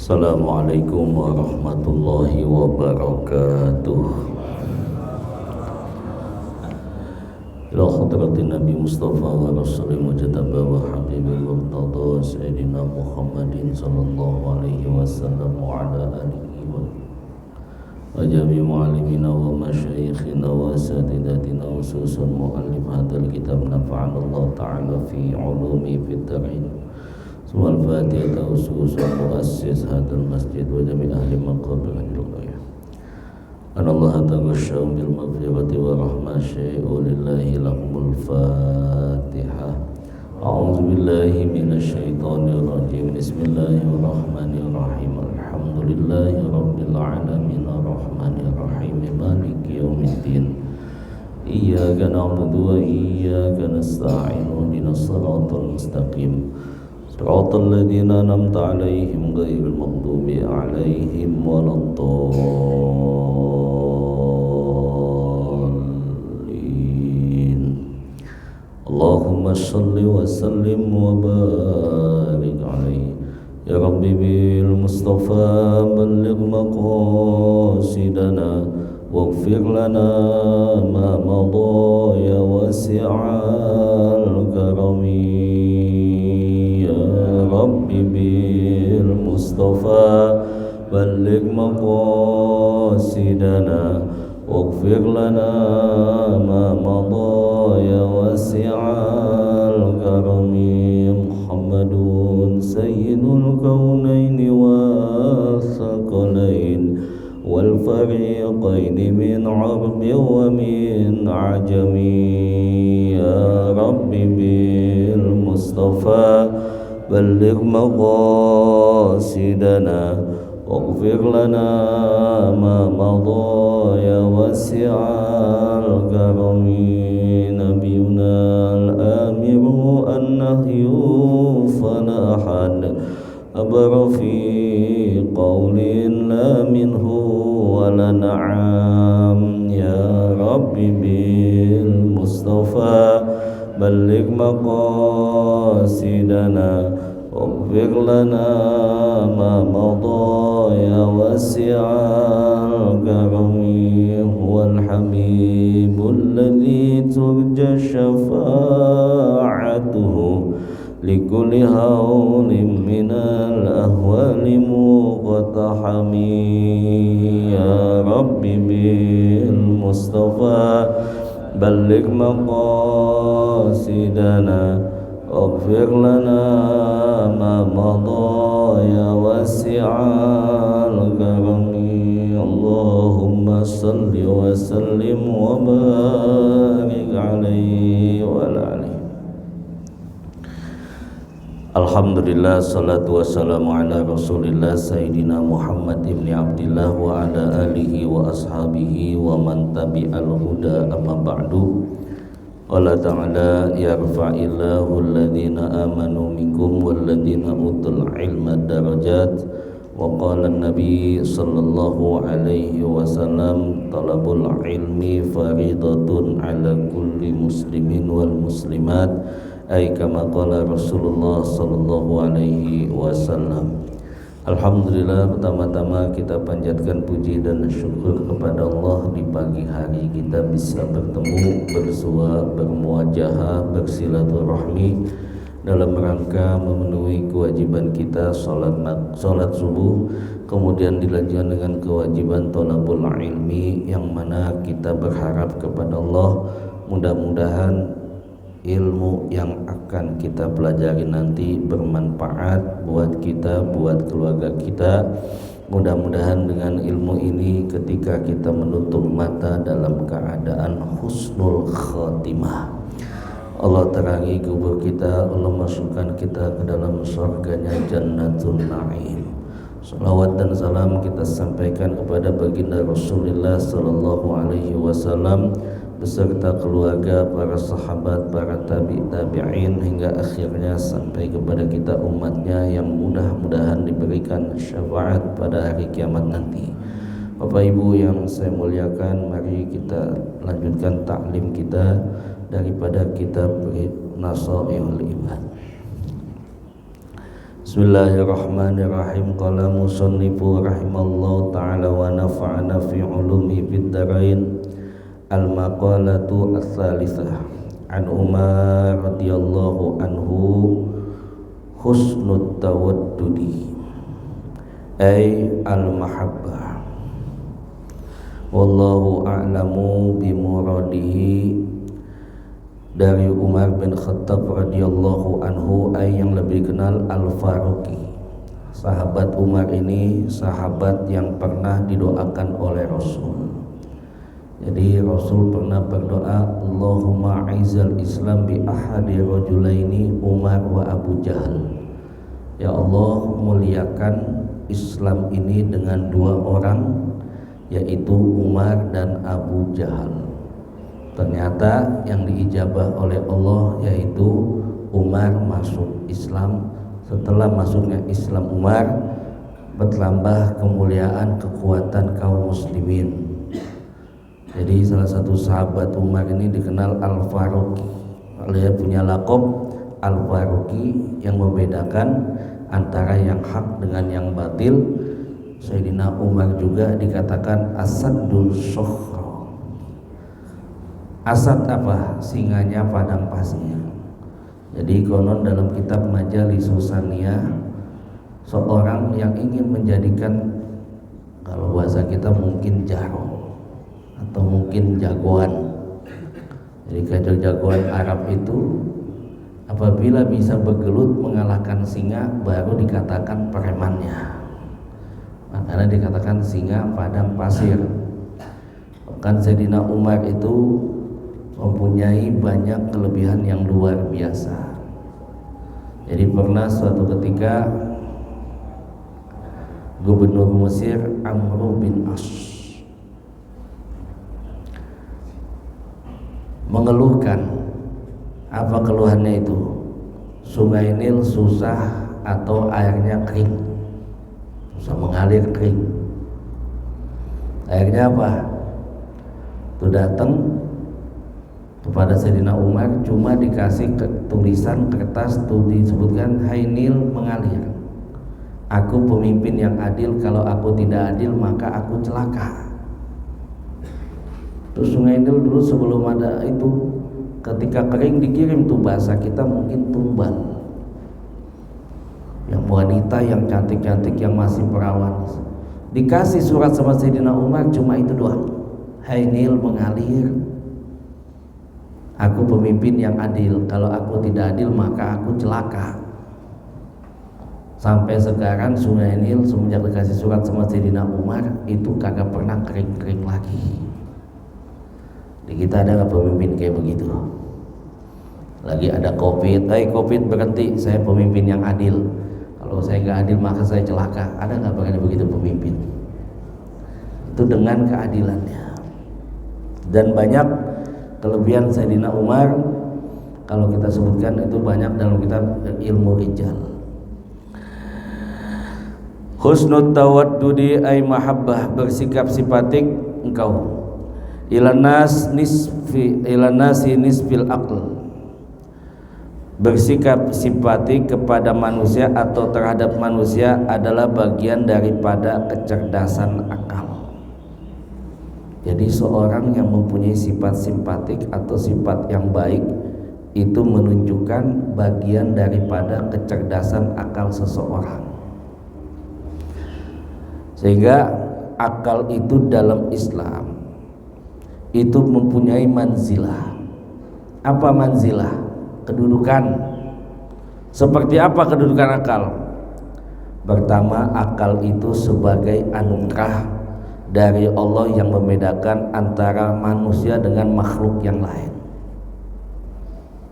Assalamualaikum warahmatullahi wabarakatuh. Ila hadratin Nabi Mustafa wa Rasulih Mujtaba wa Habibil Murtada Sayyidina Muhammadin sallallahu alaihi wasallam wa ala alihi wa jami mu'allimina wa masyayikhina wa asatidatina khususan mu'allif hadal kitab nafa'ana Allah ta'ala fi ulumi fitrin. Al-Fatihah khusus muassis hadal masjid wa jami ahli maqabir al-ghayah. Allah taghasyaw bil maghfirati wa rahmah syai'u lillahi lahumul Fatihah. A'udzu billahi minasy syaithanir rajim. Bismillahirrahmanirrahim. Alhamdulillahi rabbil alamin arrahmanir rahim maliki yaumiddin. Iyyaka na'budu wa iyyaka nasta'in. Ihdinas siratal mustaqim. Siratal ladzina an'amta 'alaihim ghairil maghdubi 'alaihim waladdallin. Allahumma shalli wa sallim wa barik 'alaihi. Ya Rabbi bil Mustafa balligh maqasidana waghfir lana ma madha ya wasi'al karami. Rabbi bil Mustafa balligh maqasidana waghfir lana ma madha ya wasi'al karami. Muhammadun sayyidul kaunaini wa thaqalain wal fariqaini min 'arbi wa min 'ajami. Ya Rabbi bil Mustafa balligh maqasidana waghfir lana ma madha ya wasi'al karami. Nabiyuna al-amiru an-nahyu fala ahad abra fi qawlin la minhu wala na'am. Ya Rabbi bil Mustafa balligh maqasidana waghfir lana ma madha ya wasi'al karami. Huwal habibul ladzi turja syafa'atuhu likulli hawlin minal ahwali muqtahami. Ya Rabbi bil Mustafa balligh maqasidana waghfir lana ma madha ya wasi'al karami. Allahumma salli wa sallim wa barik alaihi wa ala alihi. Alhamdulillah, salatu wassalamu ala rasulillah Sayyidina Muhammad ibn Abdillah wa ala alihi wa ashabihi wa man tabi'al huda amma ba'du. Allah ta'ala yarfa'illahu alladhina amanu minkum walladhina utul ilma darajat. Wa qala an-nabi sallallahu alaihi wasallam talabul ilmi faridatun ala kulli muslimin wal muslimat. Ay kama qala Rasulullah sallallahu alaihi wasallam. Alhamdulillah, pertama-tama kita panjatkan puji dan syukur kepada Allah di pagi hari kita bisa bertemu, bersua, bermuajahah, bersilaturahmi dalam rangka memenuhi kewajiban kita salat subuh, kemudian dilanjutkan dengan kewajiban thalabul ilmi, yang mana kita berharap kepada Allah mudah-mudahan ilmu yang akan kita pelajari nanti bermanfaat buat kita, buat keluarga kita. Mudah-mudahan dengan ilmu ini ketika kita menutup mata dalam keadaan husnul khatimah, Allah terangi kubur kita, Allah masukkan kita ke dalam surganya Jannatul Na'im. Salawat dan salam kita sampaikan kepada baginda Rasulullah sallallahu alaihi wasallam beserta keluarga, para sahabat, para tabi'in hingga akhirnya sampai kepada kita umatnya yang mudah-mudahan diberikan syafaat pada hari kiamat nanti. Bapak Ibu yang saya muliakan, mari kita lanjutkan taklim kita daripada kitab Nasaihul Ibad. Bismillahirrahmanirrahim. Qala musannifu rahimallahu ta'ala wa nafa'ana fi ulumi fid darain. Al-maqalatu ats-tsalitsah an Umar radhiyallahu anhu husnut tawaddudi ay al-mahabbah. Wallahu a'lamu bimuradihi. Dari Umar bin Khattab radhiyallahu anhu, yang lebih dikenal Al-Faruqi. Sahabat Umar ini sahabat yang pernah didoakan oleh Rasul. Jadi Rasul pernah berdoa, Allahumma aizal Islam bi ahadi rajulaini Umar wa Abu Jahal. Ya Allah, muliakan Islam ini dengan dua orang, yaitu Umar dan Abu Jahal. Ternyata yang diijabah oleh Allah yaitu Umar masuk Islam. Setelah masuknya Islam Umar, bertambah kemuliaan kekuatan kaum muslimin. Jadi salah satu sahabat Umar ini dikenal Al-Faruqi. Dia punya laqab Al-Faruqi yang membedakan antara yang hak dengan yang batil. Sayyidina Umar juga dikatakan Asadul Sokhra. Asad apa? Singanya padang pasir. Jadi konon dalam kitab Majalis Husaniyah, seorang yang ingin menjadikan, kalau bahasa kita mungkin jaro atau mungkin jagoan. Jadi kalau jagoan Arab itu apabila bisa bergelut mengalahkan singa baru dikatakan premannya. Makanya dikatakan singa padang pasir. Bahkan Sayyidina Umar itu mempunyai banyak kelebihan yang luar biasa. Jadi pernah suatu ketika Gubernur Mesir Amr bin As mengeluhkan. Apa keluhannya itu? Sungai Nil susah atau airnya kering, susah mengalir, kering. Akhirnya apa? Itu datang kepada Sayyidina Umar, cuma dikasih tulisan kertas, tuh disebutkan, hai Nil mengalir, aku pemimpin yang adil, kalau aku tidak adil maka aku celaka. Terus sungai Nil dulu sebelum ada itu, ketika kering dikirim tuh bahasa kita mungkin tumbal, yang wanita yang cantik-cantik yang masih perawan, dikasih surat sama Sayyidina Umar cuma itu doang, hai Nil mengalir, aku pemimpin yang adil, kalau aku tidak adil maka aku celaka. Sampai sekarang sungai Nil semenjak dikasih surat sama Sayyidina Umar itu kagak pernah kering-kering lagi. Di kita ada nggak pemimpin kayak begitu? Lagi ada COVID, COVID berhenti, saya pemimpin yang adil, kalau saya nggak adil maka saya celaka. Ada nggak pernah begitu pemimpin? Itu dengan keadilannya. Dan banyak kelebihan Sayyidina Umar, kalau kita sebutkan itu banyak dalam kitab Ilmu Rijal. Husnul tawaddudi ay mahabbah, bersikap simpatik engkau. Ilanas nasi nisfil aql, bersikap simpatik kepada manusia atau terhadap manusia adalah bagian daripada kecerdasan akal. Jadi seorang yang mempunyai sifat simpatik atau sifat yang baik itu menunjukkan bagian daripada kecerdasan akal seseorang. Sehingga akal itu dalam Islam itu mempunyai manzilah. Apa manzilah? Kedudukan. Seperti apa kedudukan akal? Pertama, akal itu sebagai anugerah dari Allah yang membedakan antara manusia dengan makhluk yang lain.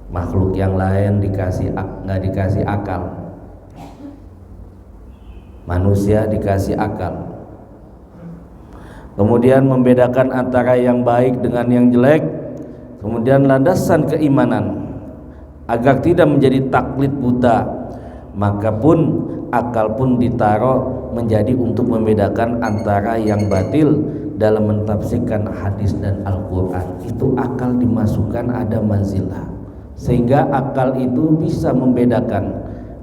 Makhluk yang lain nggak dikasih akal, manusia dikasih akal. Kemudian membedakan antara yang baik dengan yang jelek. Kemudian landasan keimanan agar tidak menjadi taklid buta, maka pun akal pun ditaruh menjadi untuk membedakan antara yang batil dalam mentafsirkan hadis dan Al-Quran. Itu akal dimasukkan ada manzilah, sehingga akal itu bisa membedakan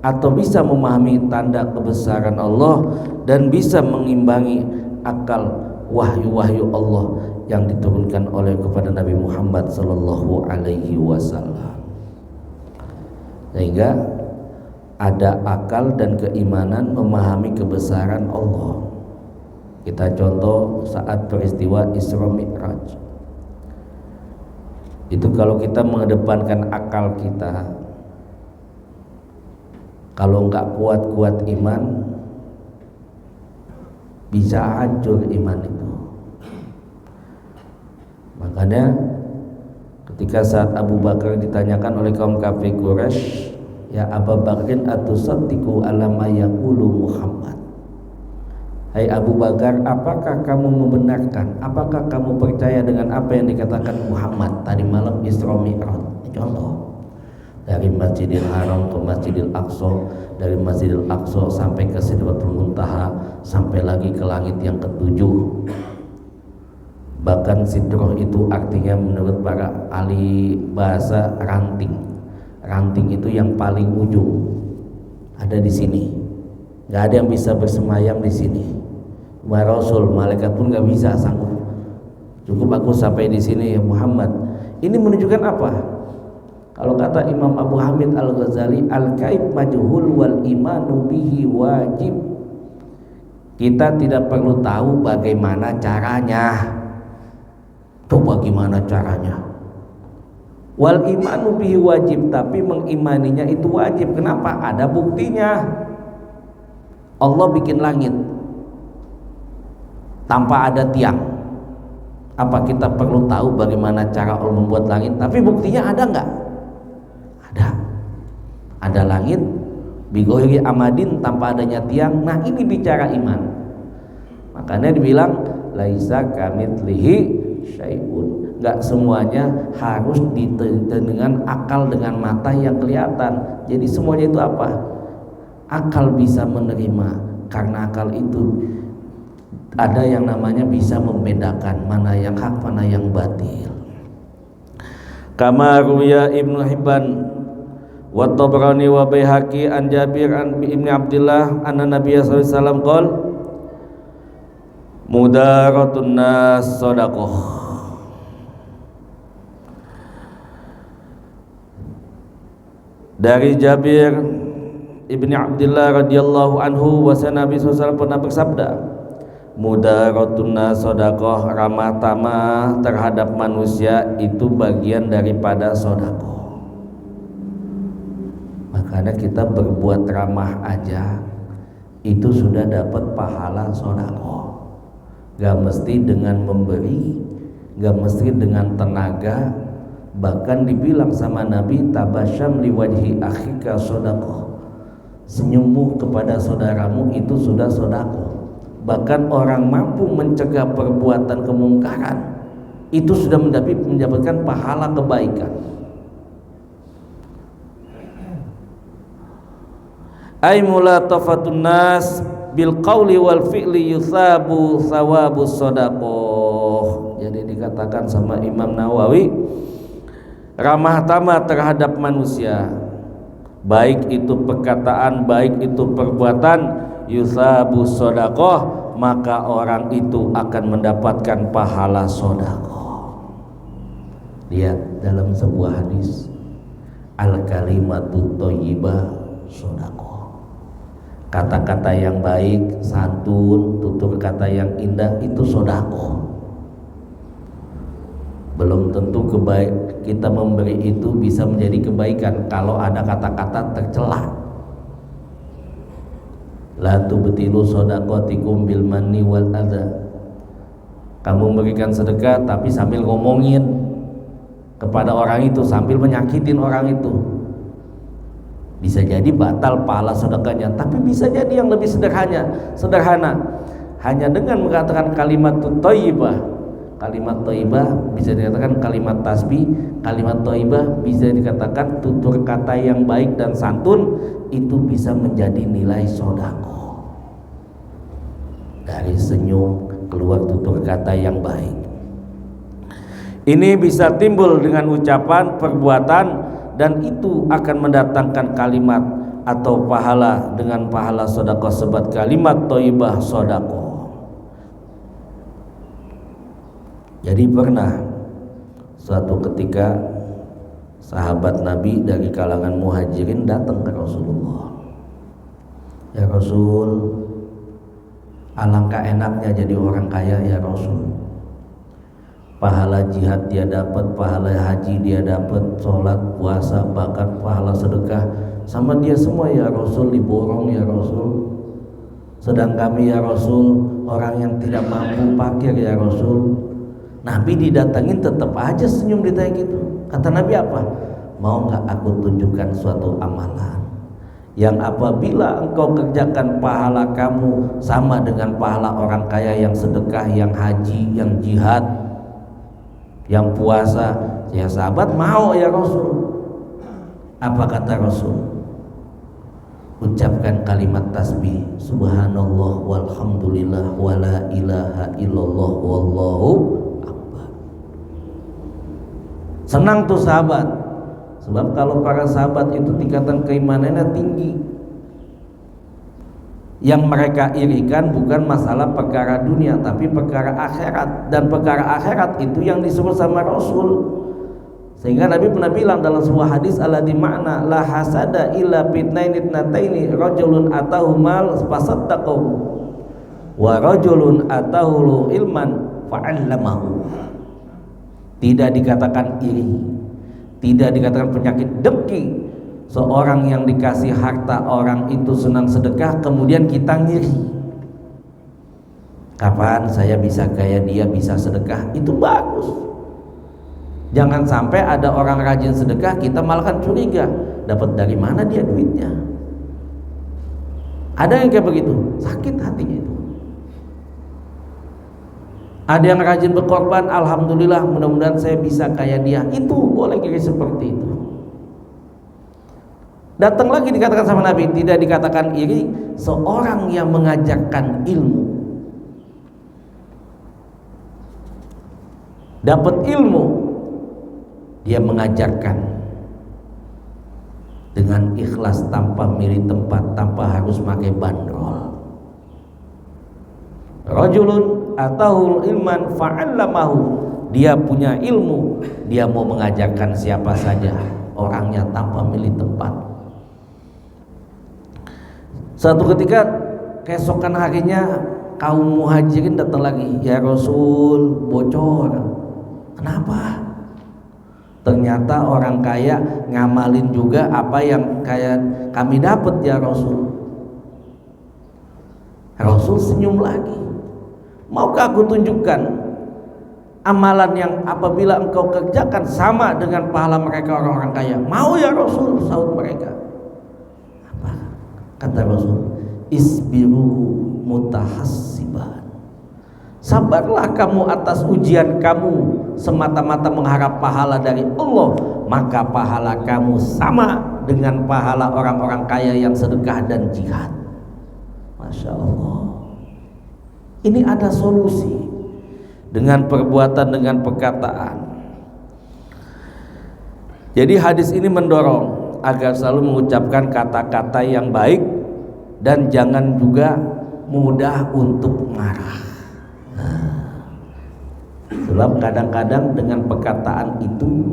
atau bisa memahami tanda kebesaran Allah dan bisa mengimbangi akal wahyu-wahyu Allah yang diturunkan oleh kepada Nabi Muhammad sallallahu alaihi wasallam. Sehingga ada akal dan keimanan memahami kebesaran Allah. Kita contoh saat peristiwa Isra Mi'raj. Itu kalau kita mengedepankan akal kita, kalau nggak kuat-kuat iman, bisa hancur iman itu. Makanya ketika saat Abu Bakar ditanyakan oleh kaum kafir Quraisy, ya Abu Bakrin atusaddiqu ala ma yaqulu Muhammad. Hai Abu Bakar, apakah kamu membenarkan, apakah kamu percaya dengan apa yang dikatakan Muhammad tadi malam Isra Mi'raj? Contoh, dari Masjidil Haram ke Masjidil Aqsa, dari Masjidil Aqsa sampai ke Sidratul Muntaha, sampai lagi ke langit yang ketujuh. Bahkan Sidrah itu artinya menurut para ahli bahasa ranting. Ranting itu yang paling ujung, ada di sini. Gak ada yang bisa bersemayam di sini. Rasul, malaikat pun gak bisa sanggup. Cukup aku sampai di sini ya Muhammad. Ini menunjukkan apa? Kalau kata Imam Abu Hamid Al-Ghazali, al-kaib majhul wal imanu bihi wajib. Kita tidak perlu tahu bagaimana caranya. Coba gimana caranya? Wal imanu bihi wajib, tapi mengimaninya itu wajib. Kenapa? Ada buktinya. Allah bikin langit tanpa ada tiang. Apa kita perlu tahu bagaimana cara Allah membuat langit? Tapi buktinya ada nggak? Ada. Ada langit bighairi amadin, tanpa adanya tiang. Nah, ini bicara iman. Makanya dibilang laisa kamitslihi syai'un. Nggak semuanya harus dengan akal, dengan mata yang kelihatan. Jadi semuanya itu apa? Akal bisa menerima, karena akal itu ada yang namanya bisa membedakan mana yang hak, mana yang batil. Kama ruya Ibnu Hibban wa Tabrani wa Baihaqi an Jabir an Ibni Abdillah anna Nabiy sallallahu alaihi wasallam qol mudaratun nas shadaqah. Dari Jabir Ibni Abdillah radhiyallahu anhu, bahwa Nabi SAW pernah bersabda, mudaratun nas shadaqah, ramah tamah terhadap manusia itu bagian daripada sedekah. Makanya kita berbuat ramah aja itu sudah dapat pahala sedekah. Gak mesti dengan memberi, gak mesti dengan tenaga. Bahkan dibilang sama Nabi, tabasyam liwajhi akhika sedekah. Senyummu kepada saudaramu itu sudah sedekah. Bahkan orang mampu mencegah perbuatan kemungkaran itu sudah mendapatkan pahala kebaikan. Ay mulatafatun nas bil qawli wal fi'li yuthabu thawabus sadaqah. Jadi dikatakan sama Imam Nawawi, ramah tamah terhadap manusia, baik itu perkataan, baik itu perbuatan, yuthabu sadaqah, maka orang itu akan mendapatkan pahala sedekah. Lihat dalam sebuah hadis, al kalimatut thayyibah sedekah. Kata-kata yang baik, santun, tutur kata yang indah itu sedekah. Belum tentu kita memberi itu bisa menjadi kebaikan kalau ada kata-kata tercela. La tubtilu shadaqatikum bil manni wal adza. Kamu memberikan sedekah tapi sambil ngomongin kepada orang itu, sambil menyakitin orang itu. Bisa jadi batal pahala sedekahnya, tapi bisa jadi yang lebih sederhana. Hanya dengan mengatakan kalimat thayyibah. Kalimat thayyibah bisa dikatakan kalimat tasbih, kalimat thayyibah bisa dikatakan tutur kata yang baik dan santun, itu bisa menjadi nilai sedekah. Dari senyum keluar tutur kata yang baik. Ini bisa timbul dengan ucapan, perbuatan, dan itu akan mendatangkan kalimat atau pahala dengan pahala sedekah sebat kalimat thayyibah sedekah. Jadi pernah suatu ketika sahabat Nabi dari kalangan muhajirin datang ke Rasulullah. Ya Rasul, alangkah enaknya jadi orang kaya ya Rasul. Pahala jihad dia dapat, pahala haji dia dapat, sholat, puasa, bahkan pahala sedekah sama dia semua ya Rasul, diborong ya Rasul. Sedang kami ya Rasul orang yang tidak mampu fakir ya Rasul. Nabi didatangin tetap aja senyum ditanya gitu. Kata Nabi apa? Mau nggak aku tunjukkan suatu amalan yang apabila engkau kerjakan pahala kamu sama dengan pahala orang kaya yang sedekah, yang haji, yang jihad, yang puasa. Ya sahabat mau ya Rasul. Apa kata Rasul? Ucapkan kalimat tasbih subhanallah walhamdulillah wala ilaha illallah wallahu akbar. Senang tuh sahabat, sebab kalau para sahabat itu tingkatan keimanannya tinggi. Yang mereka irikan bukan masalah perkara dunia, tapi perkara akhirat. Dan perkara akhirat itu yang disebut sama Rasul. Sehingga Nabi pernah bilang dalam sebuah hadis alladzi ma'na la hasada illa fitnaini tnataini rajulun atahu mal fasaddaqahu wa rajulun atahu ilman fa'allamahu. Tidak dikatakan iri, tidak dikatakan penyakit dengki. Seorang yang dikasih harta orang itu senang sedekah, kemudian kita ngiri. Kapan saya bisa kayak dia bisa sedekah? Itu bagus. Jangan sampai ada orang rajin sedekah kita malah kan curiga, dapat dari mana dia duitnya. Ada yang kayak begitu, sakit hatinya itu. Ada yang rajin berkorban, alhamdulillah mudah-mudahan saya bisa kayak dia. Itu boleh kira seperti itu. Datang lagi dikatakan sama Nabi, tidak dikatakan iri seorang yang mengajarkan ilmu, dapat ilmu, dia mengajarkan dengan ikhlas tanpa milih tempat, tanpa harus pakai bandrol. Rajulun atahul ilman fa'allamahu, dia punya ilmu, dia mau mengajarkan siapa saja orangnya tanpa milih tempat. Suatu ketika keesokan harinya kaum muhajirin datang lagi, ya Rasul bocor. Kenapa? Ternyata orang kaya ngamalin juga apa yang kayak kami dapat ya Rasul. Rasul senyum lagi. Maukah aku tunjukkan amalan yang apabila engkau kerjakan sama dengan pahala mereka orang-orang kaya? Mau ya Rasul, sahut mereka. Apa? Kata Rasul, isbiru mutahassiban. Sabarlah kamu atas ujian kamu semata-mata mengharap pahala dari Allah, maka pahala kamu sama dengan pahala orang-orang kaya yang sedekah dan jihad. Masya Allah. Ini ada solusi dengan perbuatan, dengan perkataan. Jadi hadis ini mendorong agar selalu mengucapkan kata-kata yang baik dan jangan juga mudah untuk marah. Sebab kadang-kadang dengan perkataan itu,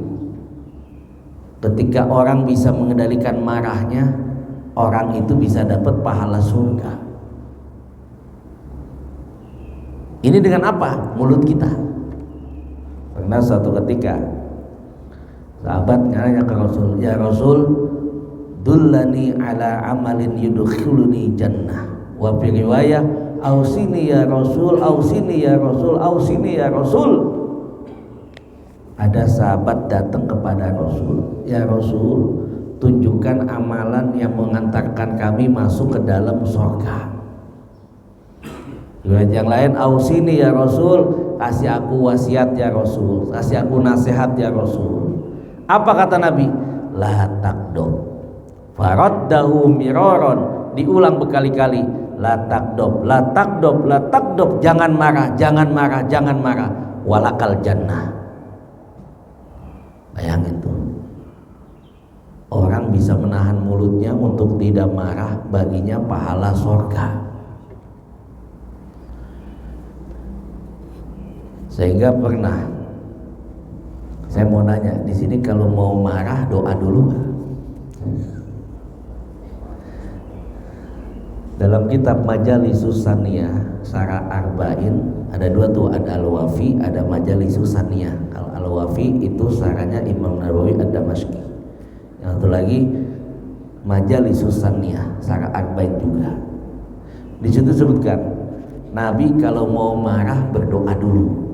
ketika orang bisa mengendalikan marahnya, orang itu bisa dapat pahala surga. Ini dengan apa? Mulut kita. Pernah suatu ketika sahabat nanya ke Rasul, ya Rasul, dullani ala amalin yudkhiluni jannah. Wa fi riwayah, ausini ya Rasul, ausini ya Rasul, ausini ya Rasul. Ada sahabat datang kepada Rasul, ya Rasul, tunjukkan amalan yang mengantarkan kami masuk ke dalam surga. Riwayat yang lain, ausini ya Rasul, kasih aku wasiat ya Rasul, kasih aku nasihat ya Rasul. Apa kata Nabi? La takdob. Faraddahu miraron, diulang berkali-kali. La takdob, la takdob, la takdob. Jangan marah, jangan marah, jangan marah. Walakal jannah. Bayangin tuh, orang orang bisa menahan mulutnya untuk tidak marah, baginya pahala surga. Sehingga pernah saya mau nanya di sini, kalau mau marah doa dulu nggak? Dalam kitab Majalisus Saniyah Syarah Arba'in ada dua tuh, ada Al-Wafi, ada Majalisus Saniyah. Kalau Al-Wafi itu syarahnya Imam Nawawi Ad-Damashqi. Yang satu lagi Majalisus Saniyah Syarah Arba'in juga. Di situ sebutkan Nabi kalau mau marah berdoa dulu.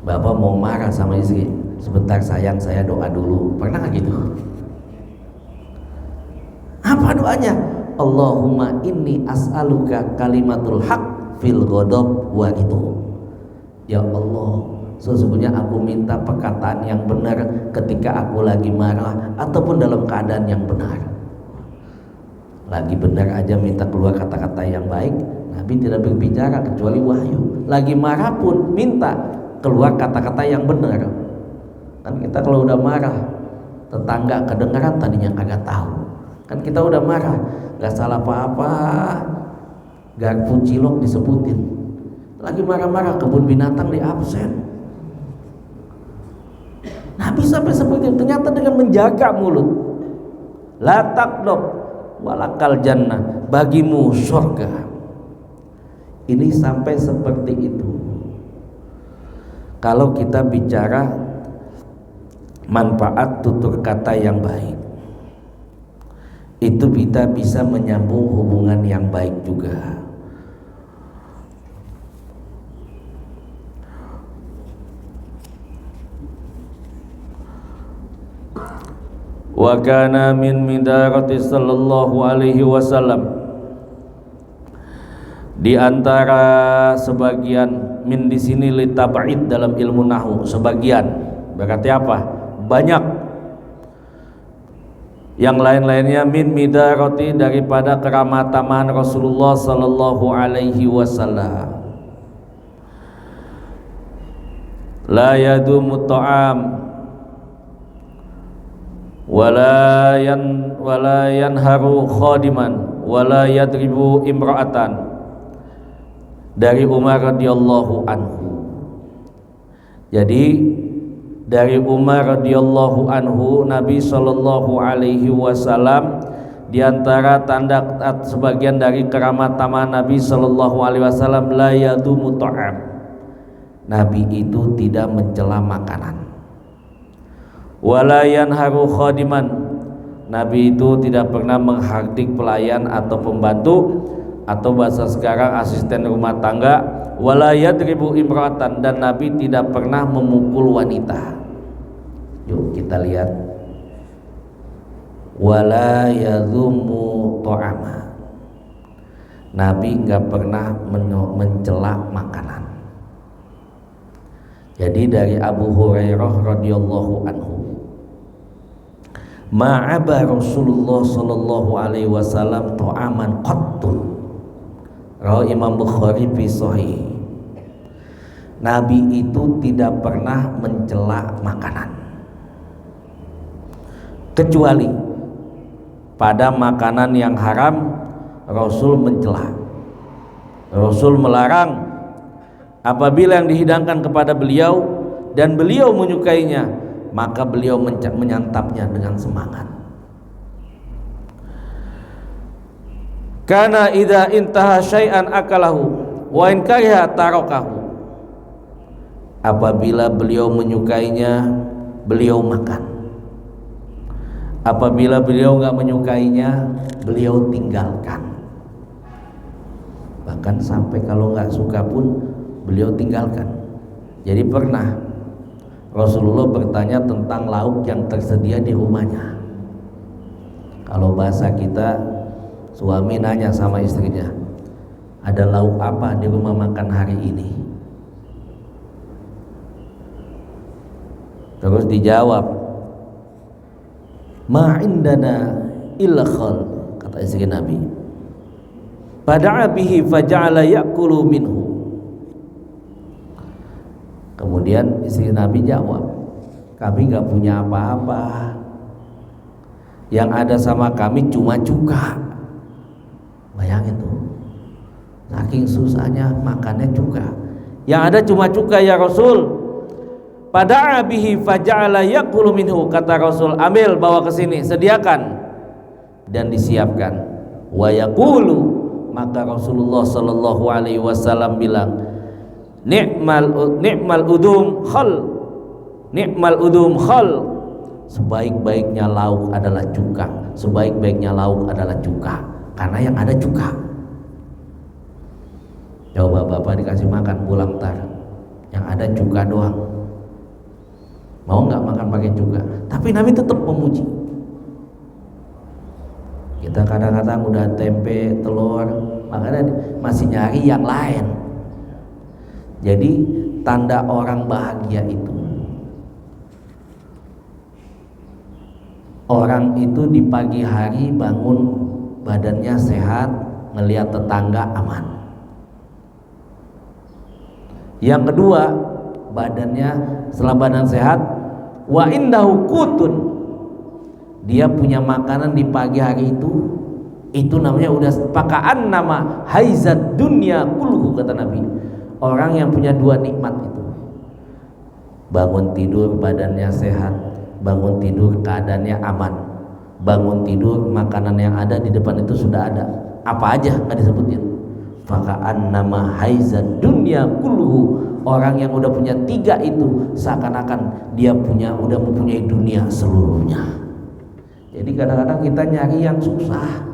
Bapak mau marah sama istri, sebentar sayang, saya doa dulu. Pernah nggak gitu? Apa doanya? Allahumma inni as'aluka kalimatul haq fil ghadab wa itu. Ya Allah, sesungguhnya aku minta perkataan yang benar ketika aku lagi marah ataupun dalam keadaan yang benar. Lagi benar aja minta keluar kata-kata yang baik, Nabi tidak berbicara kecuali wahyu. Lagi marah pun minta keluar kata-kata yang benar. Kan kita kalau udah marah, tetangga kedengaran tadinya kagak tahu. Kan kita udah marah, gak salah apa-apa, garpu cilok disebutin. Lagi marah-marah, kebun binatang di absen. Nabi sampai sebutin, ternyata dengan menjaga mulut. La taqdob walakal jannah, bagimu surga. Ini sampai seperti itu. Kalau kita bicara manfaat tutur kata yang baik, itu kita bisa menyambung hubungan yang baik juga. Wa kana min midarati sallallahu alaihi wasallam, di antara sebagian min di sini litab'id dalam ilmu nahwu, sebagian berarti apa? Banyak. Yang lain-lainnya min midarati, daripada keramataman Rasulullah sallallahu alaihi wasallam. La yadumu ta'am wala yanharu khadiman wala yadribu imra'atan. Dari Umar radhiyallahu anhu. Jadi dari Umar radhiyallahu anhu, Nabi sallallahu alaihi wasallam, di antara tanda sebagian dari keramat Nabi sallallahu alaihi wasallam, la yadumu ta'am. Nabi itu tidak mencela makanan. Wala yanharu khadiman. Nabi itu tidak pernah menghardik pelayan atau pembantu, atau bahasa sekarang asisten rumah tangga. Wala yadribu imra'atan, dan Nabi tidak pernah memukul wanita. Yuk kita lihat. Wala yadhumu ta'ama. Nabi enggak pernah mencela makanan. Jadi dari Abu Hurairah radhiyallahu anhu, ma'aba Rasulullah sallallahu alaihi wasallam ta'aman qattun. Rawi Imam Bukhari fi Sahih. Nabi itu tidak pernah mencela makanan, kecuali pada makanan yang haram Rasul mencela. Rasul melarang apabila yang dihidangkan kepada beliau dan beliau menyukainya, maka beliau menyantapnya dengan semangat. Karena idza intaha syai'an akalahu wa in kariha tarakahu. Apabila beliau menyukainya, beliau makan. Apabila beliau enggak menyukainya, beliau tinggalkan. Bahkan sampai kalau enggak suka pun beliau tinggalkan. Jadi pernah Rasulullah bertanya tentang lauk yang tersedia di rumahnya. Kalau bahasa kita, suami nanya sama istrinya, ada lauk apa di rumah makan hari ini? Terus dijawab, ma indana illa khal, kata istri Nabi. Fada'a bihi faja'ala ya'kulu minhu. Kemudian istri Nabi jawab, kami gak punya apa-apa, Yang ada sama kami cuma cuka. Bayangin tuh, saking susahnya makannya cuka. Yang ada cuma cuka ya Rasul. Pada abihi faja'ala yaqulu minhu, kata Rasul, ambil bawa ke sini, sediakan dan disiapkan. Wa yaqulu, maka Rasulullah sallallahu alaihi wasallam bilang, ni'mal udum khal, ni'mal udum khal, sebaik-baiknya lauk adalah cuka, sebaik-baiknya lauk adalah cuka, karena yang ada cuka. Coba bapak dikasih makan pulang tar, yang ada cuka doang, mau nggak makan pakai cuka? Tapi Nabi tetap memuji. Kita kadang-kadang udah tempe, telur, makanya masih nyari yang lain. Jadi tanda orang bahagia itu, orang itu di pagi hari bangun badannya sehat, ngelihat tetangga aman. Yang kedua, badannya setelah badan sehat, wa indahu qutun, dia punya makanan di pagi hari itu namanya udah pakaan nama haizat dunya kulluhu, kata Nabi. Orang yang punya dua nikmat itu, bangun tidur badannya sehat, bangun tidur keadaannya aman, bangun tidur makanan yang ada di depan itu sudah ada, apa aja nggak disebutin. Fakaan nama haizat dunya kulluhu, orang yang udah punya tiga itu seakan-akan dia udah mempunyai dunia seluruhnya. Jadi kadang-kadang kita nyari yang susah,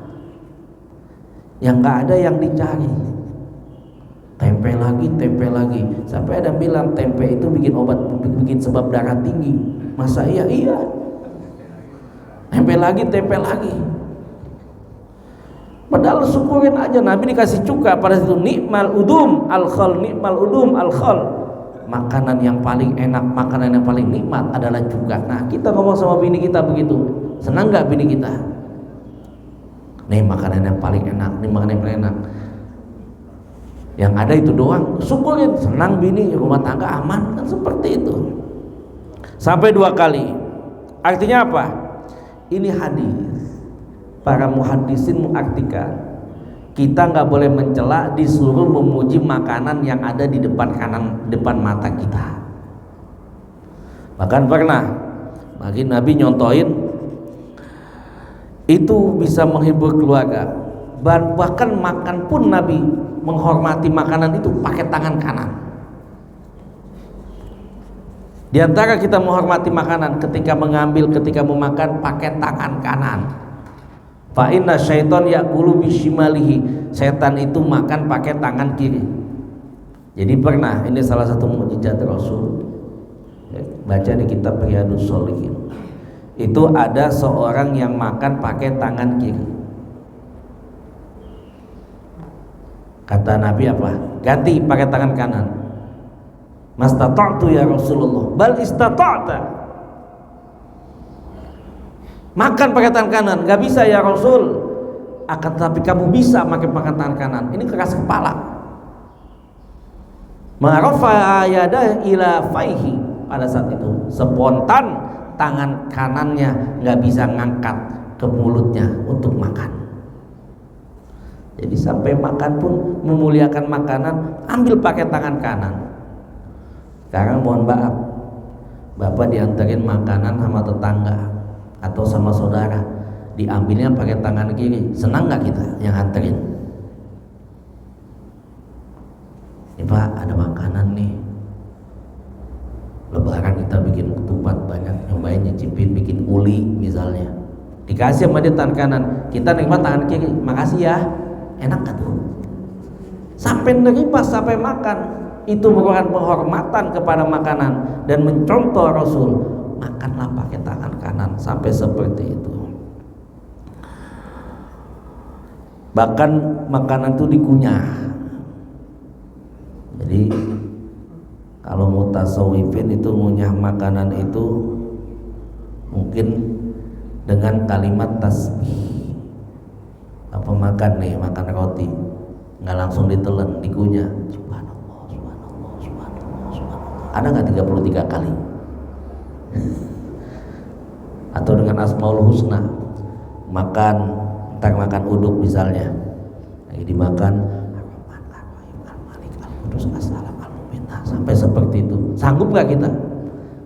yang nggak ada yang dicari. Tempe lagi, sampai ada bilang tempe itu bikin obat, bikin sebab darah tinggi. Masa iya? Iya. Tempe lagi. Padahal syukurin aja, Nabi dikasih cuka pada situ. Nikmal udum al khal, nikmal udum al khal. Makanan yang paling enak, makanan yang paling nikmat adalah cuka. Nah, kita ngomong sama bini kita begitu, senang nggak bini kita? Nih makanan yang paling enak, nih makanan yang paling enak. Yang ada itu doang, syukurin, senang bini, rumah tangga aman, kan seperti itu. Sampai 2 kali. Artinya apa? Ini hadis. Para muhaddisin mengartikan, kita nggak boleh mencela, disuruh memuji makanan yang ada di depan mata kita. Bahkan pernah bagi Nabi nyontoin itu bisa menghibur keluarga. Bahkan makan pun Nabi menghormati makanan itu pakai tangan kanan. Di antara kita menghormati makanan, ketika mengambil, ketika memakan, pakai tangan kanan. Fa inna syaiton ya'kulu bishimalihi, setan itu makan pakai tangan kiri. Jadi pernah, ini salah satu mukjizat Rasul, baca di kitab Riyadhus Shalihin, itu ada seorang yang makan pakai tangan kiri. Kata Nabi apa? Ganti pakai tangan kanan. Mastata'tu ya Rasulullah, bal istata'ta. Makan pakai tangan kanan, gak bisa ya Rasul. Akan tetapi kamu bisa pakai tangan kanan. Ini keras kepala. Marafa yada ila faihi, pada saat itu spontan tangan kanannya gak bisa ngangkat ke mulutnya untuk makan. Jadi sampai makan pun memuliakan makanan, ambil pakai tangan kanan. Sekarang mohon maaf, bapak diantarin makanan sama tetangga atau sama saudara, diambilnya pakai tangan kiri, senang nggak kita yang anterin? Ini Pak, ada makanan nih, lebaran kita bikin ketupat banyak, nyobain nyicipin bikin uli misalnya, dikasih sama dia tangan kanan, kita nikmat tangan kiri, makasih ya, enak gak tuh? Sampai nerima, sampai makan, itu merupakan penghormatan kepada makanan dan mencontoh Rasul. Makanlah pakai tangan kanan, sampai seperti itu. Bahkan makanan itu dikunyah. Jadi kalau mutasawwifin itu ngunyah makanan itu mungkin dengan kalimat tasbih. Apa makan nih, makan roti, nggak langsung ditelan, dikunyah. Subhanallah, subhanallah, subhanallah, subhanallah. Ada nggak 33 kali? Atau dengan Asmaul Husna, makan, entar makan uduk misalnya, lagi dimakan sampai seperti itu, sanggup gak kita?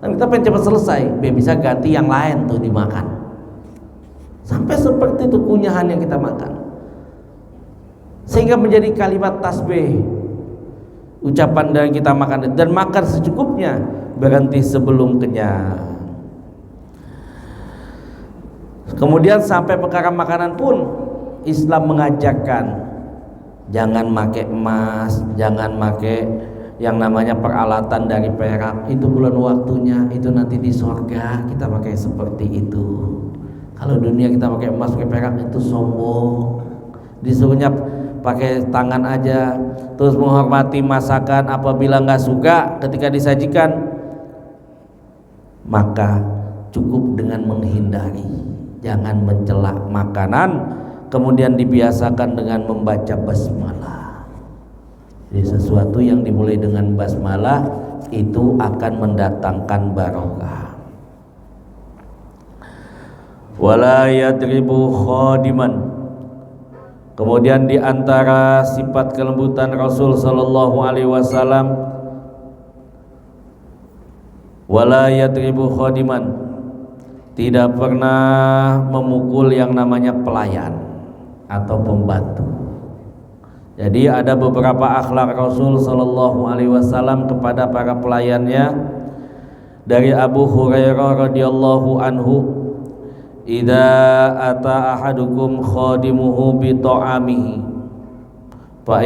Kan kita pengen cepat selesai, biar bisa ganti yang lain tuh dimakan. Sampai seperti itu kunyahan yang kita makan, sehingga menjadi kalimat tasbih, ucapan dari kita makan, dan makan secukupnya, berhenti sebelum kenyang. Kemudian sampai perkara makanan pun Islam mengajarkan jangan make emas, jangan make yang namanya peralatan dari perak, itu belum waktunya, itu nanti di surga kita pakai seperti itu. Kalau dunia kita pakai emas, pakai perak, itu sombong. Disuruhnya pakai tangan aja, terus menghormati masakan. Apabila nggak suka ketika disajikan, maka cukup dengan menghindari, jangan mencela makanan, kemudian dibiasakan dengan membaca basmalah. Jadi sesuatu yang dimulai dengan basmalah itu akan mendatangkan barokah. Wala yadribu khadiman. Kemudian di antara sifat kelembutan Rasul sallallahu alaihi wasallam, wala yadribu khadiman, tidak pernah memukul yang namanya pelayan atau pembantu. Jadi ada beberapa akhlak Rasul sallallahu alaihi wasallam kepada para pelayannya. Dari Abu Hurairah radhiyallahu anhu, idza ata ahadukum khadimuhu bi ta'amihi fa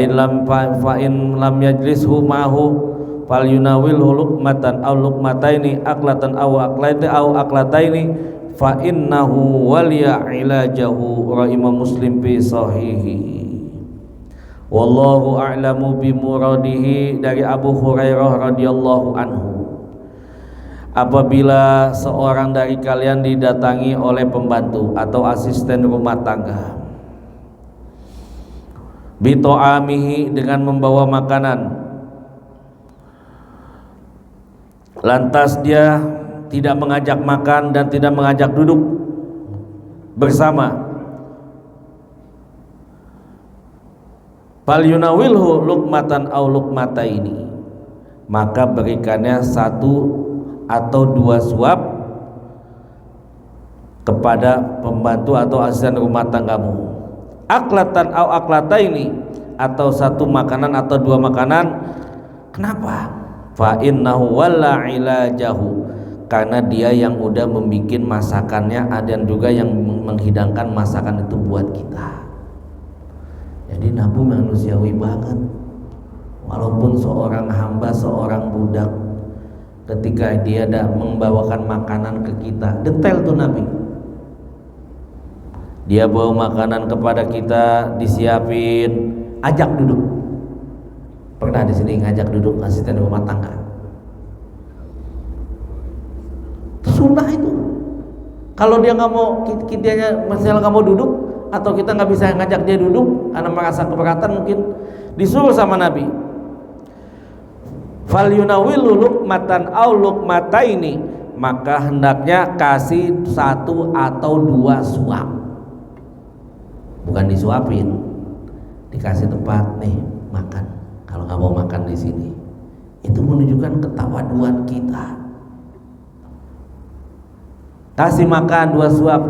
in lam yajlishu ma'hu falyunawilhu luqmatan aw luqmataini aklatan aw aklataini fa innahu waliya ilajahu. Imam Muslim fi sahihi. Wallahu a'lamu bi muradihi. Dari Abu Hurairah radhiyallahu anhu, apabila seorang dari kalian didatangi oleh pembantu atau asisten rumah tangga, bito'amihi, dengan membawa makanan, lantas dia tidak mengajak makan dan tidak mengajak duduk bersama, fal yunawilhu luqmatan aw luqmataini, maka berikannya satu atau dua suap kepada pembantu atau asisten rumah tanggamu, aklatan au aklataini, atau satu makanan atau dua makanan. Kenapa? Fa innahu walla ilajahu, karena dia yang udah membikin masakannya, dan juga yang menghidangkan masakan itu buat kita. Jadi Nabi manusiawi banget, walaupun seorang hamba, seorang budak, ketika dia membawakan makanan ke kita, detail tuh Nabi. Dia bawa makanan kepada kita, disiapin, ajak duduk. Pernah di sini ngajak duduk asisten rumah tangga? Sunnah itu. Kalau dia nggak mau, kitanya misalnya nggak mau duduk, atau kita nggak bisa ngajak dia duduk karena merasa keberatan, mungkin disuruh sama Nabi, fal yunawilu luqmatan aw luqmataini, maka hendaknya kasih satu atau dua suap. Bukan disuapin, dikasih tempat, nih makan. Kalau nggak mau makan di sini, itu menunjukkan ketawaduan kita. Kasih makan dua suap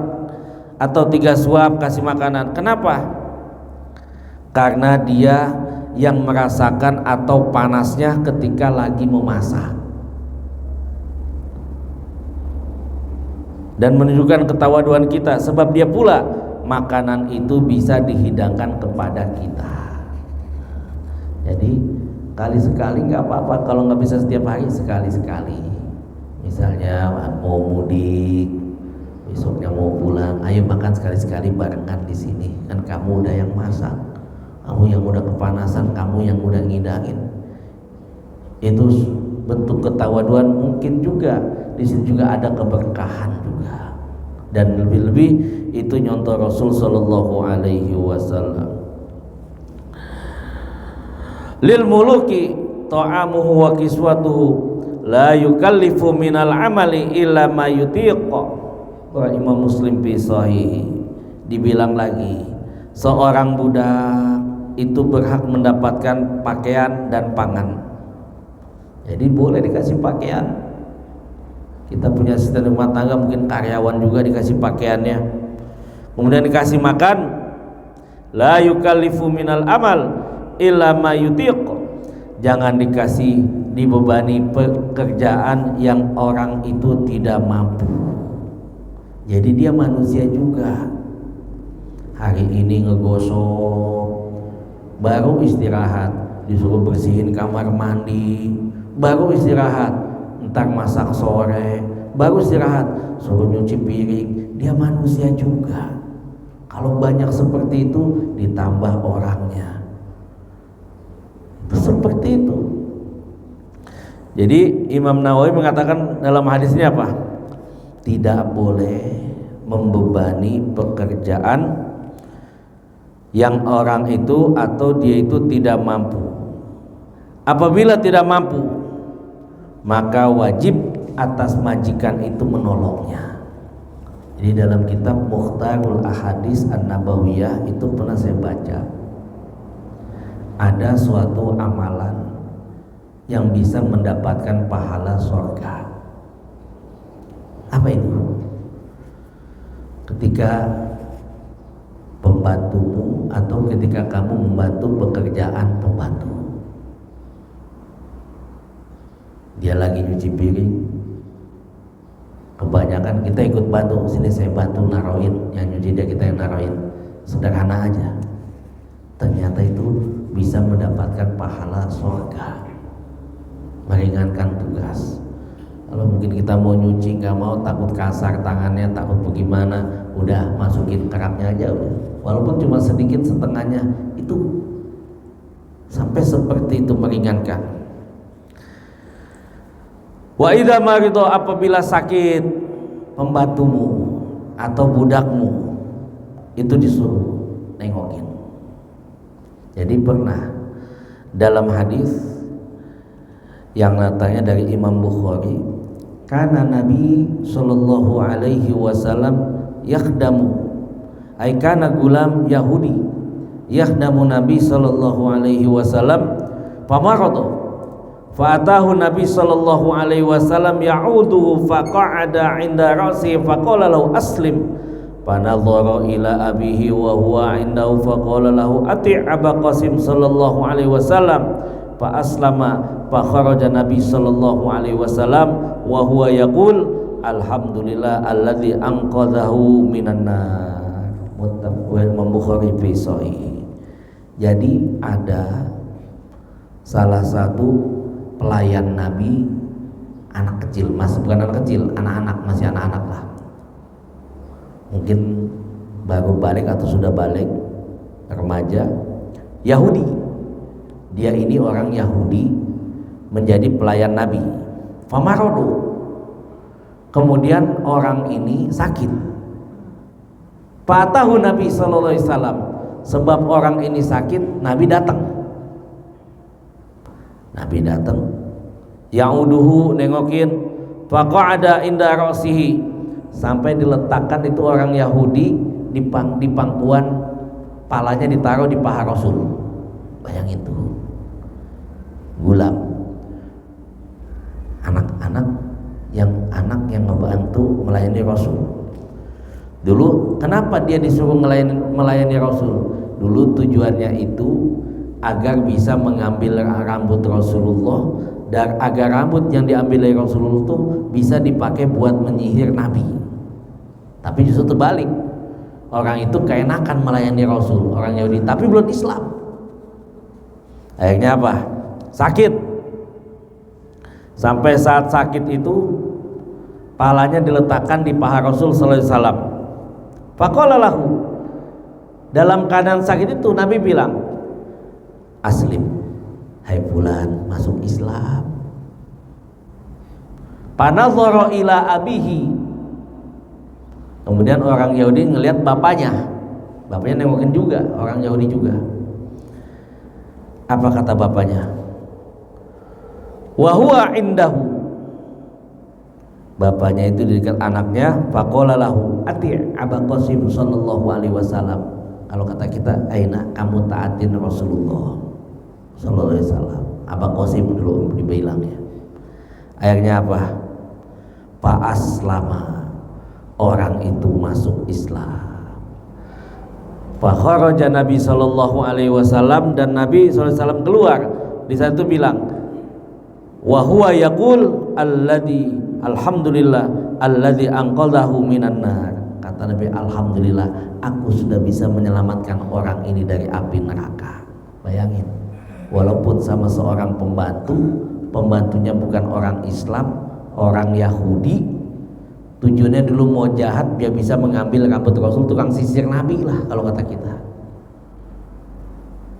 atau tiga suap, kasih makanan. Kenapa? Karena dia yang merasakan atau panasnya ketika lagi memasak, dan menunjukkan ketawaduan kita, sebab dia pula makanan itu bisa dihidangkan kepada kita. Jadi kali sekali nggak apa-apa, kalau nggak bisa setiap hari, sekali-sekali. Misalnya mau mudik, besoknya mau pulang, ayo makan sekali-sekali barengan di sini. Kan kamu udah yang masak, kamu yang udah kepanasan, kamu yang udah ngidangin. Itu bentuk ketawaduan. Mungkin juga di sini juga ada keberkahan juga, dan lebih-lebih itu nyontoh Rasul sallallahu alaihi wasallam. Lil muluki ta'amuhu wa kiswatuhu la yukallifu minal amali illa ma yutiqa. Imam Muslim fi sahih. dibilang lagi, seorang budak itu berhak mendapatkan pakaian dan pangan. Jadi boleh dikasih pakaian. Kita punya asisten rumah tangga, mungkin karyawan juga dikasih pakaiannya. Kemudian dikasih makan. La yukallifu minal amal illa ma yutiq. Jangan dikasih dibebani pekerjaan yang orang itu tidak mampu. Jadi dia manusia juga. Hari ini ngegosok, baru istirahat, disuruh bersihin kamar mandi, baru istirahat, entar masak sore, baru istirahat, suruh nyuci piring. Dia manusia juga. Kalau banyak seperti itu, ditambah orangnya. Seperti itu. Jadi Imam Nawawi mengatakan dalam hadis ini apa? Tidak boleh membebani pekerjaan yang orang itu atau dia itu tidak mampu. Apabila tidak mampu, maka wajib atas majikan itu menolongnya. Jadi dalam kitab Mukhtarul Ahadits An-Nabawiyah itu pernah saya baca, ada suatu amalan yang bisa mendapatkan pahala surga. Apa itu? Ketika pembantumu atau ketika kamu membantu pekerjaan pembantu, dia lagi nyuci piring, kebanyakan kita ikut bantu, sini saya bantu naroin, yang nyuci dia kita yang naroin, sederhana aja, ternyata itu bisa mendapatkan pahala surga, meringankan tugas. Kalau mungkin kita mau nyuci nggak mau, takut kasar tangannya, takut bagaimana, udah masukin keraknya aja udah. Walaupun cuma sedikit setengahnya, itu sampai seperti itu meringankan. Wa idza marido, apabila sakit pembantumu atau budakmu, itu disuruh nengokin. Jadi pernah dalam hadis yang datangnya dari Imam Bukhari, karena Nabi sallallahu alaihi wasallam yakhdamu, ay kana gulam Yahudi yakhdamu Nabi sallallahu alaihi wasallam famaradu fa'atahu Nabi sallallahu alaihi wasallam ya'uduhu faqa'ada 'inda ra'si faqala lahu aslim fanadhara ila abihi wa huwa 'indahu faqala lahu ati' Aba Qasim sallallahu alaihi wasallam fa aslama fa kharaja Nabi sallallahu alaihi wasallam wa huwa yaqul alhamdulillah alladzi anqadhahu minan nar. Muttafaqun Bukhari fi sahih. Jadi ada salah satu pelayan Nabi, anak kecil, masih bukan anak kecil, anak-anak, masih anak-anak lah, mungkin baru balik atau sudah balik, remaja, Yahudi. Dia ini orang Yahudi menjadi pelayan Nabi. Famarodu. Kemudian orang ini sakit. Fatahu Nabi sallallahu alaihi wasallam. Sebab orang ini sakit, Nabi datang. Nabi datang, ya'uduhu, nengokin, faqa'ada inda ra'sihi, sampai diletakkan itu orang Yahudi di pangkuan, palanya ditaruh di paha Rasul. Bayangin tuh, gulam, anak-anak anak yang ngebantu melayani Rasul. Dulu kenapa dia disuruh melayani Rasul? Dulu tujuannya itu agar bisa mengambil rambut Rasulullah, dan agar rambut yang diambil dari Rasulullah itu bisa dipakai buat menyihir Nabi. Tapi justru terbalik, orang itu keenakan melayani Rasul, orang Yahudi, tapi belum Islam. Akhirnya apa? Sakit. Sampai saat sakit itu palanya diletakkan di paha Rasul sallallahu alaihi wasallam. Faqala lahu, dalam keadaan sakit itu Nabi bilang, aslim, hai fulan, masuk Islam. Panazara ila abihi. Kemudian orang Yahudi ngelihat bapaknya nengokin juga, orang Yahudi juga. Apa kata bapaknya? Wa huwa indahu, Bapaknya itu didikan anaknya, faqala lahu ati' Aba Qasim sallallahu alaihi wasallam. Kalau kata kita, aina kamu taatin Rasulullah sallallahu alaihi wasallam. Aba Qasim dulu dibilangnya. Akhirnya apa? Fa aslama, orang itu masuk Islam. Fa kharaja Nabi sallallahu alaihi wasallam, dan Nabi sallallahu alaihi wasallam keluar. Di saat itu bilang, wa huwa yaqul alladzi alhamdulillah alladzi anqadhahu minan nar. Kata Nabi, alhamdulillah aku sudah bisa menyelamatkan orang ini dari api neraka. Bayangin, walaupun sama seorang pembantunya bukan orang Islam, orang Yahudi, tujuannya dulu mau jahat biar bisa mengambil rambut Rasul, tukang sisir Nabi lah kalau kata kita.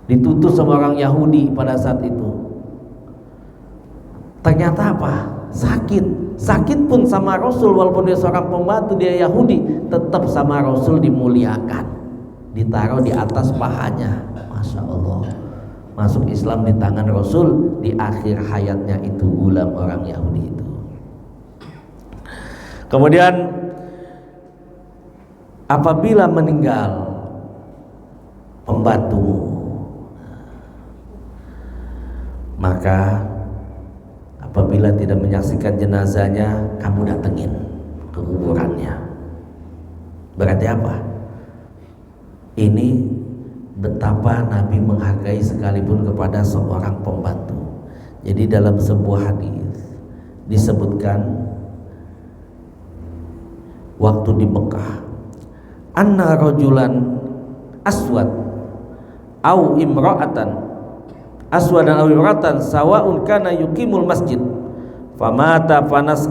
Dituntut sama orang Yahudi pada saat itu. Ternyata apa? Sakit pun sama Rasul, walaupun dia seorang pembantu, dia Yahudi, tetap sama Rasul dimuliakan, ditaruh di atas pahanya. Masya Allah, masuk Islam di tangan Rasul di akhir hayatnya itu, gulam orang Yahudi itu. Kemudian apabila meninggal pembantumu, maka apabila tidak menyaksikan jenazahnya, kamu datengin ke kuburannya. Berarti apa? Ini betapa Nabi menghargai sekalipun kepada seorang pembantu. Jadi dalam sebuah hadis disebutkan waktu di Mekah, anna rajulan aswad au imra'atan aswadan aw imratan sawa'un kana yuqimul masjid famata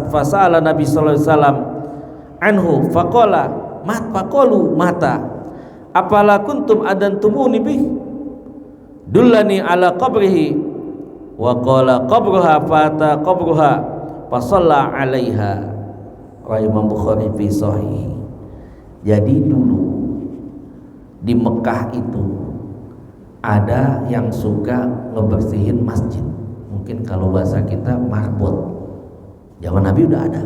fasala Nabi sallallahu alaihi wasallam anhu faqala faqalu mata apala kuntum adantumuni bih dullani ala qabrihi wa qala qabruha fata qabruha fa shalla 'alaiha. Wa Imam Bukhari fi sahih. Jadi dulu di Mekah itu ada yang suka ngebersihin masjid. Mungkin kalau bahasa kita marbot. Zaman Nabi udah ada.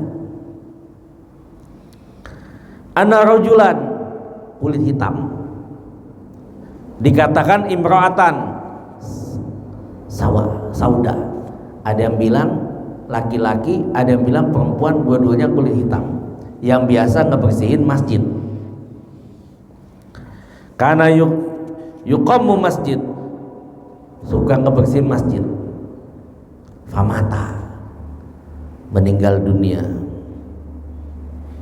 Ana rajulan, kulit hitam, dikatakan imra'atan, sauda. Ada yang bilang laki-laki, ada yang bilang perempuan, dua-duanya kulit hitam, yang biasa ngebersihin masjid. Karena yuqammu masjid, suka ngebersihin masjid. Famata, meninggal dunia.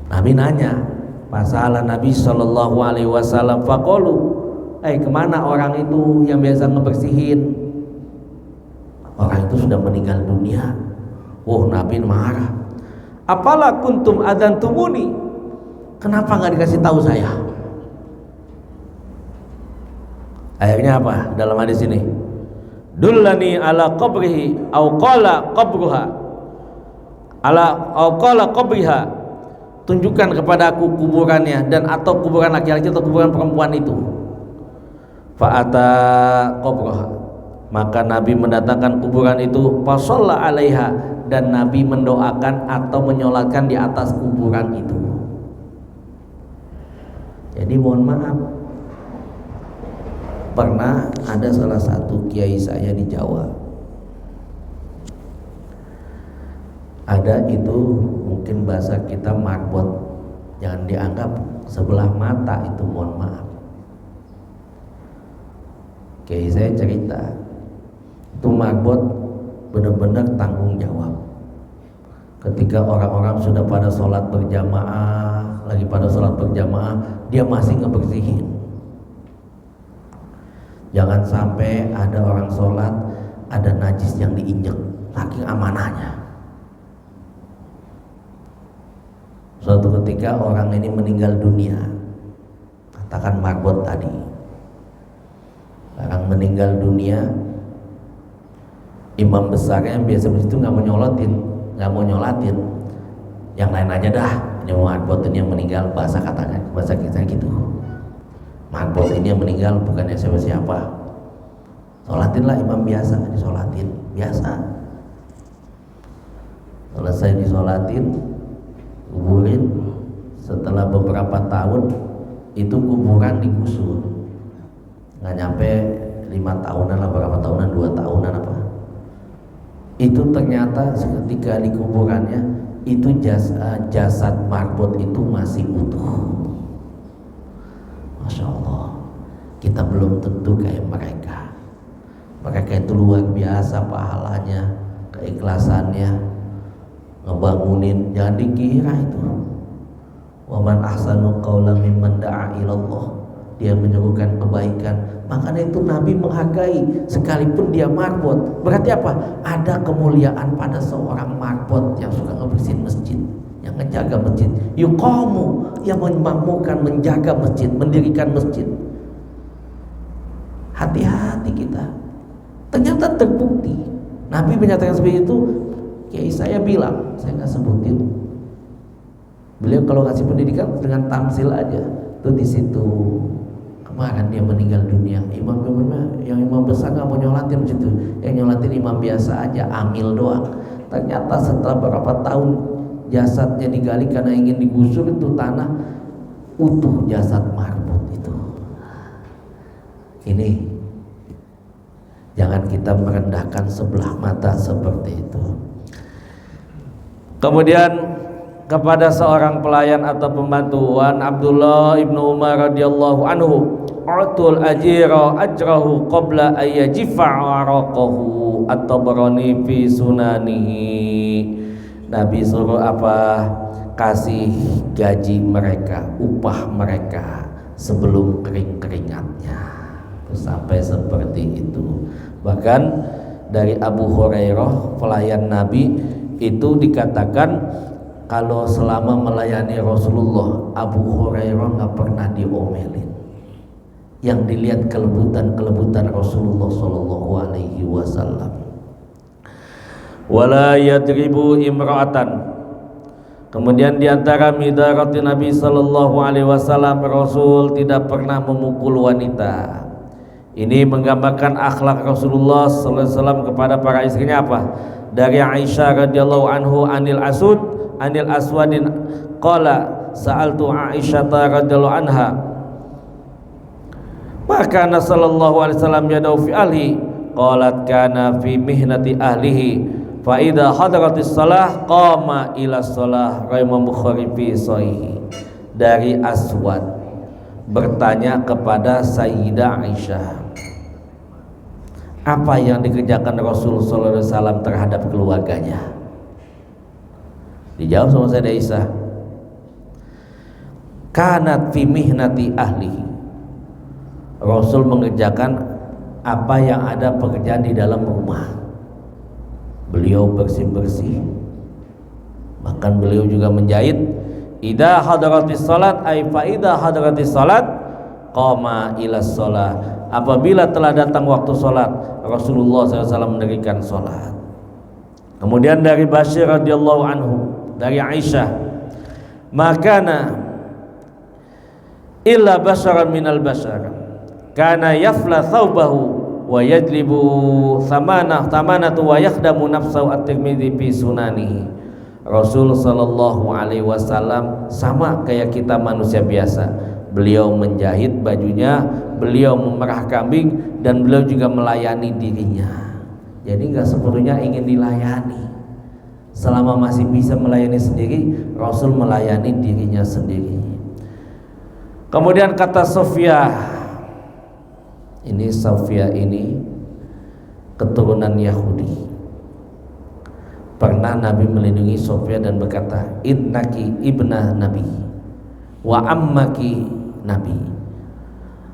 Nabi nanya, masalah Nabi sallallahu alaihi wasallam, faqalu, kemana orang itu yang biasa ngebersihin? Orang itu sudah meninggal dunia. Nabi marah. Apalah kuntum adantumuni? Kenapa nggak dikasih tahu saya? Akhirnya apa dalam hadis ini? Dullani ala qabrihi au qala qabruha ala au qala qabriha, tunjukkan kepada aku kuburannya, dan atau kuburan laki-laki atau kuburan perempuan itu. Fa'ata qabruha, maka Nabi mendatangkan kuburan itu, fa shalla 'alaiha, dan Nabi mendoakan atau menyolatkan di atas kuburan itu. Jadi mohon maaf, pernah ada salah satu kiai saya di Jawa, ada itu mungkin bahasa kita marbot, jangan dianggap sebelah mata itu, mohon maaf. Kiai saya cerita, itu marbot benar-benar tanggung jawab. Ketika orang-orang sudah pada sholat berjamaah, lagi pada sholat berjamaah, dia masih ngebersihin. Jangan sampai ada orang sholat ada najis yang diinjek, saking amanahnya. Suatu ketika orang ini meninggal dunia, katakan marbot tadi, orang meninggal dunia, imam besarnya yang biasa begitu nggak mau nyolatin, yang lain aja dah, ini marbot ini yang meninggal, bahasa katanya, bahasa kita gitu. Marbot ini yang meninggal bukannya siapa-siapa, sholatinlah imam biasa, disolatin biasa. Selesai disolatin, kuburin. Setelah beberapa tahun itu kuburan digusur, nggak nyampe 5 tahunan lah, berapa tahunan, 2 tahunan apa. Itu ternyata ketika di kuburannya itu jasad marbot itu masih utuh. Masya Allah, kita belum tentu kayak mereka. Mereka itu luar biasa pahalanya, keikhlasannya, ngebangunin. Jangan dikira itu wa man ahsanu qawlan mimman da'a ilallah, dia menyerukan kebaikan. Makanya itu Nabi menghargai sekalipun dia marbot. Berarti apa? Ada kemuliaan pada seorang marbot yang suka ngebersihin masjid, yang menjaga masjid. Yuqamu, yang memakmurkan, menjaga masjid, mendirikan masjid. Hati-hati kita. Ternyata terbukti Nabi menyatakan seperti itu. Kiai saya bilang, saya nggak sebutin, beliau kalau ngasih pendidikan dengan tamsil aja tuh di situ. Kemarin dia meninggal dunia, imam besar nggak mau nyolatin situ, yang nyolatin imam biasa aja, amil doang. Ternyata setelah beberapa tahun jasadnya digali karena ingin digusur itu tanah, utuh jasad marbot itu. Ini jangan kita merendahkan sebelah mata seperti itu. Kemudian kepada seorang pelayan atau pembantu, Wan Abdullah ibnu Umar radhiyallahu anhu, utul ajira ajrahu qabla ayajifa araqahu, at-Tabrani fi sunanihi. Nabi suruh apa? Kasih gaji mereka, upah mereka sebelum kering keringatnya. Sampai seperti itu. Bahkan dari Abu Hurairah pelayan Nabi itu dikatakan kalau selama melayani Rasulullah, Abu Hurairah nggak pernah diomelin. Yang dilihat kelebutan Rasulullah Shallallahu Alaihi Wasallam. Wala yadribu imra'atan. Kemudian diantara midarati Nabi Shallallahu Alaihi Wasallam, Rasul tidak pernah memukul wanita. Ini menggambarkan akhlak Rasulullah Sallallahu Alaihi Wasallam kepada para istrinya apa? Dari Aisyah radhiyallahu anhu anil aswadin qala sa'altu Aisyah radhiyallahu anha maka sallallahu alaihi wasallam yadau fi ahli qalat kana fi mihnati ahlihi fa idza hadaratis shalah qama ila shalah. Imam Bukhari fi sahih. Dari Aswad bertanya kepada Sayyidah Aisyah, apa yang dikerjakan Rasul sallallahu alaihi wasallam terhadap keluarganya? Dijawab sama Sayyidah Aisyah, kanat fi mihnati ahlihi. Rasul mengerjakan apa yang ada pekerjaan di dalam rumah. Beliau bersih-bersih, bahkan beliau juga menjahit. Idza hadaratis salat ay fa idza hadaratis salat qama ila shalah. Apabila telah datang waktu salat, Rasulullah SAW mendirikan salat. Kemudian dari Bashir radhiyallahu anhu, dari Aisyah, makana illa basharan minal bashar kana yafla thawbahu wa yajlibu thamanatu wa yakhdamu nafsahu at-Tirmidzi fi sunanihi. Rasul sallallahu alaihi wasallam sama kayak kita manusia biasa. Beliau menjahit bajunya, beliau memerah kambing, dan beliau juga melayani dirinya. Jadi nggak sepenuhnya ingin dilayani. Selama masih bisa melayani sendiri, Rasul melayani dirinya sendiri. Kemudian kata Sofia, ini keturunan Yahudi. Pernah Nabi melindungi Sofia dan berkata, innaki ibnah Nabi wa ammaki Nabi,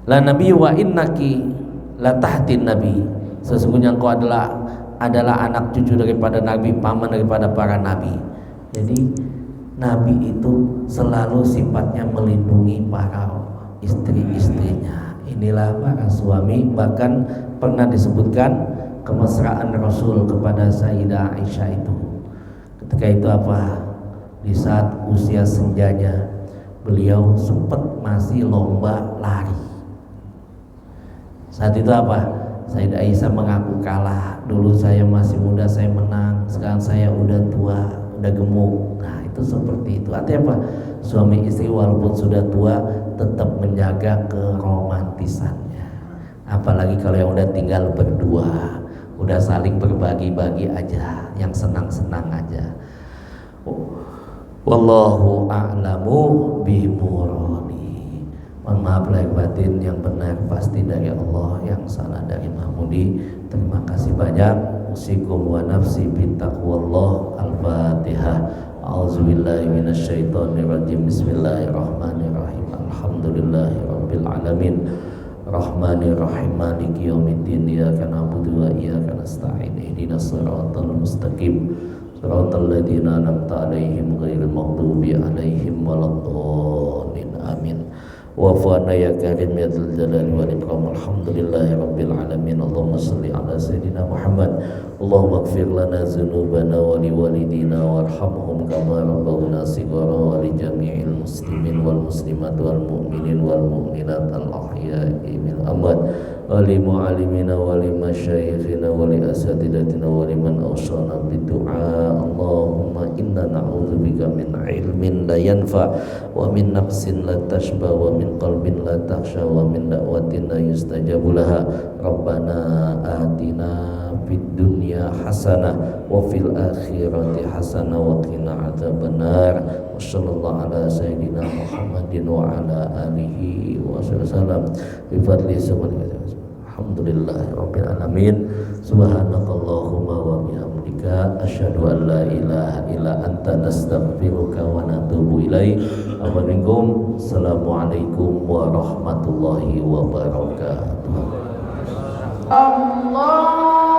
la Nabi wa innaki la tahtin Nabi. Sesungguhnya engkau adalah anak cucu daripada Nabi, paman daripada para Nabi. Jadi Nabi itu selalu sifatnya melindungi para istri-istrinya. Inilah para suami. Bahkan pernah disebutkan kemesraan Rasul kepada Sayyidah Aisyah itu. Ketika itu apa? Di saat usia senjanya, beliau sempat masih lomba lari. Saat itu apa? Sayyidah Aisyah mengaku kalah. Dulu saya masih muda, saya menang. Sekarang saya udah tua, udah gemuk. Nah, itu itu seperti itu. Artinya apa? Suami istri walaupun sudah tua tetap menjaga keromantisannya. Apalagi kalau yang udah tinggal berdua, udah saling berbagi-bagi aja, yang senang-senang aja. Wallahu a'lamu bimuradi. Mohon maaf lahir batin, yang benar pasti dari Allah, yang salah dari Mahmudi. Terima kasih banyak. Usikum wa nafsi bittaqwallah. Al-Fatihah. A'udzubillahi minasyaitonirrajim. Bismillahirrahmanirrahim. Alhamdulillahirabbil alamin. Rahmanirrahim maliki yaumiddin. Iyyaka na'budu wa iyyaka nasta'in. Ihdinas siratal mustaqim. Siratal ladzina an'amta 'alaihim ghairil maghdubi 'alaihim waladdallin. Amin. Wa'fana ya karim ya dzal jalali wal ikram. Alhamdulillahi rabbil alamin. Allahumma shalli ala sayyidina Muhammad. Allahumma ighfir lana dzunubana wa liwalidina warhamhum kama rabbawna shighara wa li jami'il muslimin wal muslimat wal mu'minin wal mu'minat al ahya'i minal amwat wa li mu'allimina wa li masyayikhina wa li asatidatina wa liman awsana bidu'a. Allahumma inna na'udzubika min ilmin la yanfa wa min nafsin la tashba wa min qalbin la takhsha wa min da'watin la yustajabu laha. Rabbana atina fid dunya hasanah wa fil akhirati hasanah wa qina adzabannar. Wa sallallahu ala sayyidina Muhammadin wa ala alihi wa sallam bi fadli subhanahu. Alhamdulillahi rabbil alamin. Subhanakallahumma wa bihamdika asyhadu an la ilaha illa anta nastaghfiruka wa natubu ilaik. Assalamualaikum warahmatullahi wabarakatuh. Allah